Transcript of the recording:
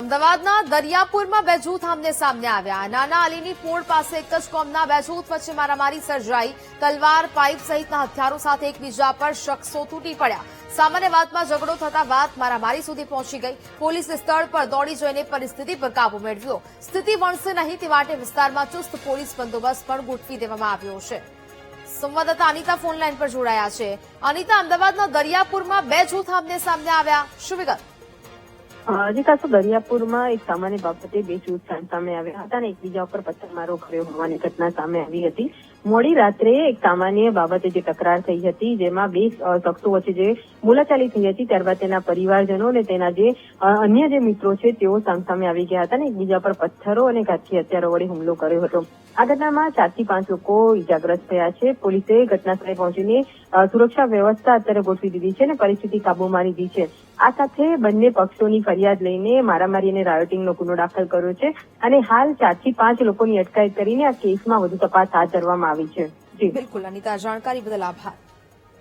અમદાવાદના દરિયાપુરમાં બે જૂથ આમને સામને આવ્યા. નાના અલીની પોળ પાસે એક જ કોમના બે જૂથ વચ્ચે મારામારી સર્જાઈ. તલવાર, પાઇપ સહિતના હથિયારો સાથે એકબીજા પર શખ્સો તૂટી પડ્યા. સામાન્ય વાતમાં ઝઘડો થતા વાત મારામારી સુધી પહોંચી ગઈ. પોલીસે સ્થળ પર દોડી જઈને પરિસ્થિતિ પર કાબુ મેળવ્યો. સ્થિતિ વણસે નહીં તે માટે વિસ્તારમાં ચુસ્ત પોલીસ બંદોબસ્ત પણ ગોઠવી દેવામાં આવ્યો છે. સંવાદદાતા અનિતા ફોનલાઈન પર જોડાયા છે. અનિતા, અમદાવાદના દરિયાપુરમાં બે જૂથ આમને સામને આવ્યા, શું વિગત? જી ખાસ દરિયાપુરમાં એક સામાન્ય બાબતે બે જૂથ સામે આવ્યા હતા અને એકબીજા ઉપર પથ્થરમારો કર્યો હોવાની ઘટના સામે આવી હતી. મોડી રાત્રે એક સામાન્ય બાબતે જે તકરાર થઈ હતી, જેમાં બે શખ્સો વચ્ચે જે બોલાચાલી થઈ હતી, ત્યારબાદ તેના પરિવારજનો અને તેના જે અન્ય જે મિત્રો છે તેઓ સામે આવી ગયા હતા અને એકબીજા પર પથ્થરો અને ઘાતકી હથિયારો વડે હુમલો કર્યો હતો. આ ઘટનામાં 4 થી 5 લોકો ઇજાગ્રસ્ત થયા છે. પોલીસે ઘટનાસ્થળે પહોંચીને સુરક્ષા વ્યવસ્થા અત્યારે ગોઠવી દીધી છે અને પરિસ્થિતિ કાબૂમાં લીધી છે. આ સાથે બંને પક્ષોની ફરિયાદ લઈને મારામારી અને રાયોટિંગનો ગુનો દાખલ કર્યો છે અને હાલ 4 થી 5 લોકોની અટકાયત કરીને આ કેસમાં વધુ તપાસ હાથ ધરવામાં આવી છે. બિલકુલ અનિતા, જાણકારી બદલ આભાર.